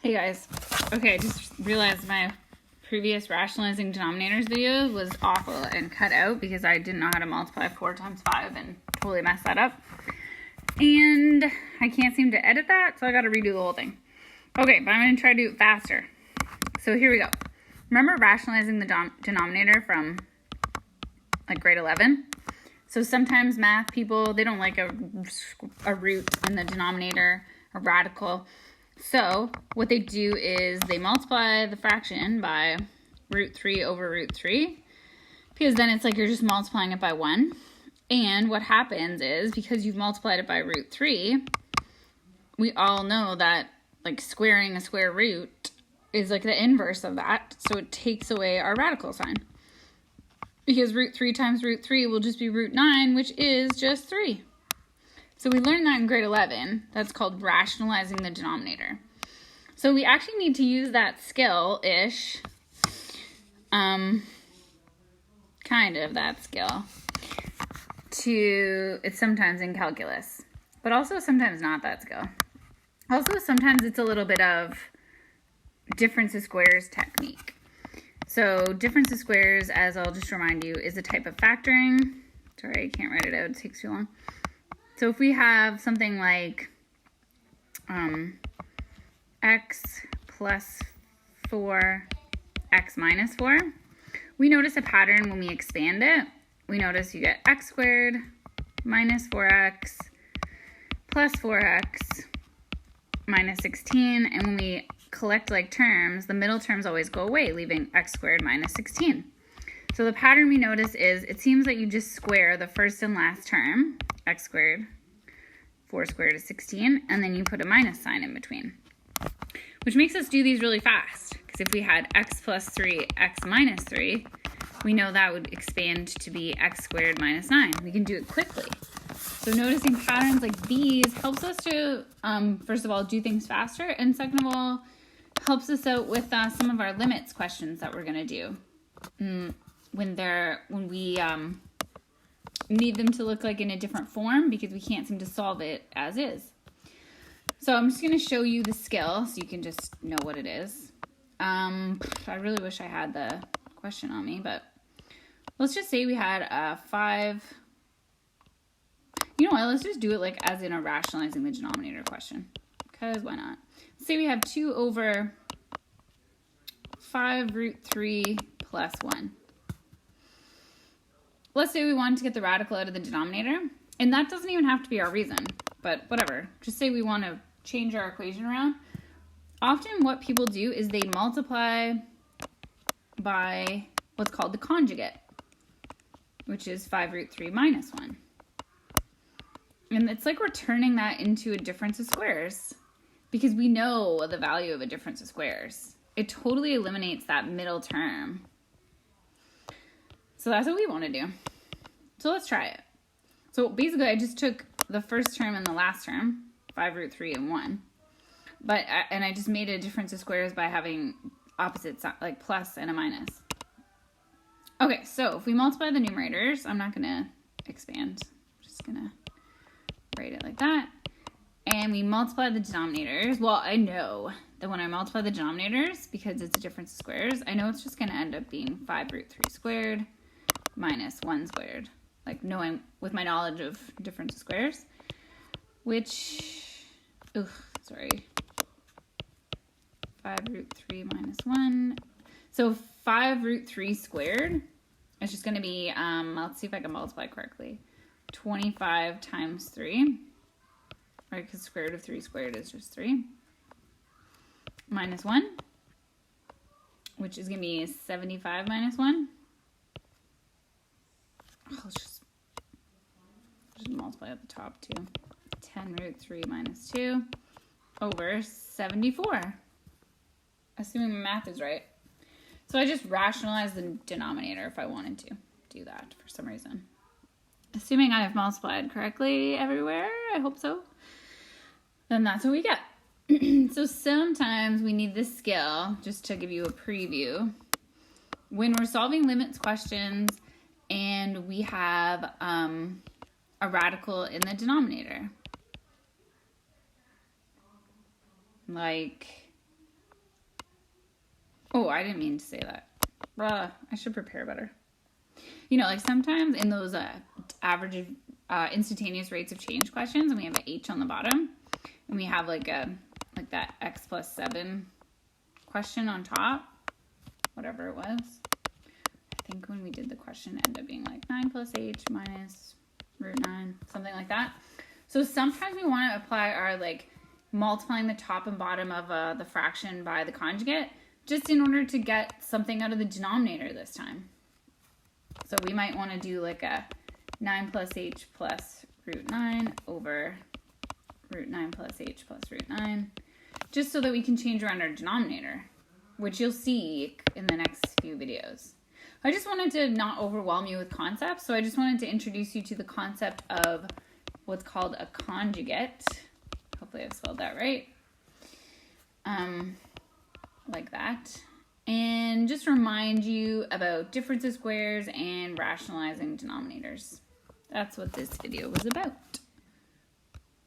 Hey guys. Okay, I just realized my previous rationalizing denominators video was awful and cut out because I didn't know how to multiply 4 times 5 and totally messed that up. And I can't seem to edit that, so I gotta redo the whole thing. Okay, but I'm gonna try to do it faster. So here we go. Remember rationalizing the denominator from like grade 11? So sometimes math people, they don't like a root in the denominator, a radical. So what they do is they multiply the fraction by root 3 over root 3, because then it's like you're just multiplying it by 1. And what happens is, because you've multiplied it by root 3, we all know that like squaring a square root is like the inverse of that. So it takes away our radical sign, because root 3 times root 3 will just be root 9, which is just 3. So we learned that in grade 11. That's called rationalizing the denominator. So we actually need to use that skill-ish, kind of that skill, it's sometimes in calculus, but also sometimes not that skill. Also, sometimes it's a little bit of difference of squares technique. So difference of squares, as I'll just remind you, is a type of factoring. Sorry, I can't write it out. It takes too long. So if we have something like x plus 4, x minus 4, we notice a pattern when we expand it. We notice you get x squared minus 4x plus 4x minus 16. And when we collect like terms, the middle terms always go away, leaving x squared minus 16. So the pattern we notice is it seems that you just square the first and last term, x squared, 4 squared is 16, and then you put a minus sign in between, which makes us do these really fast, because if we had x plus 3, x minus 3, we know that would expand to be x squared minus 9. We can do it quickly. So noticing patterns like these helps us to, first of all, do things faster, and second of all, helps us out with some of our limits questions that we're going to do when we need them to look like in a different form, because we can't seem to solve it as is. So I'm just going to show you the skill so you can just know what it is. I really wish I had the question on me, but let's just say we had 5. You know what? Let's just do it like as in a rationalizing the denominator question, because why not? Let's say we have 2 over 5 root 3 plus 1. Let's say we wanted to get the radical out of the denominator, and that doesn't even have to be our reason, but whatever. Just say we want to change our equation around. Often what people do is they multiply by what's called the conjugate, which is 5 root 3 minus 1. And it's like we're turning that into a difference of squares, because we know the value of a difference of squares. It totally eliminates that middle term. So that's what we want to do. So let's try it. So basically I just took the first term and the last term, 5 root 3 and 1. And I just made a difference of squares by having opposites, like plus and a minus. Okay, so if we multiply the numerators, I'm not going to expand. I'm just going to write it like that. And we multiply the denominators. Well, I know that when I multiply the denominators, because it's a difference of squares, I know it's just going to end up being 5 root 3 squared minus 1 squared. Like knowing with my knowledge of difference of squares, which, 5 root 3 minus 1. So 5 root 3 squared is just going to be, let's see if I can multiply correctly, 25 times 3, right, because square root of 3 squared is just 3, minus 1, which is going to be 75 minus 1. Let's just multiply at the top too. 10 root 3 minus 2 over 74. Assuming my math is right. So I just rationalized the denominator if I wanted to do that for some reason. Assuming I've multiplied correctly everywhere, I hope so, then that's what we get. So sometimes we need this skill, just to give you a preview, when we're solving limits questions and we have a radical in the denominator. Like Oh, I didn't mean to say that. I should prepare better. You know, like sometimes in those average instantaneous rates of change questions, and we have an H on the bottom, and we have like that X plus 7 question on top, whatever it was. I think when we did the question, it ended up being like 9 plus H minus root 9, something like that. So sometimes we want to apply our like multiplying the top and bottom of the fraction by the conjugate, just in order to get something out of the denominator this time. So we might want to do like a 9 plus H plus root 9 over root 9 plus H plus root 9, just so that we can change around our denominator, which you'll see in the next few videos. I just wanted to not overwhelm you with concepts, so I just wanted to introduce you to the concept of what's called a conjugate. Hopefully I've spelled that right. Like that. And just remind you about difference of squares and rationalizing denominators. That's what this video was about.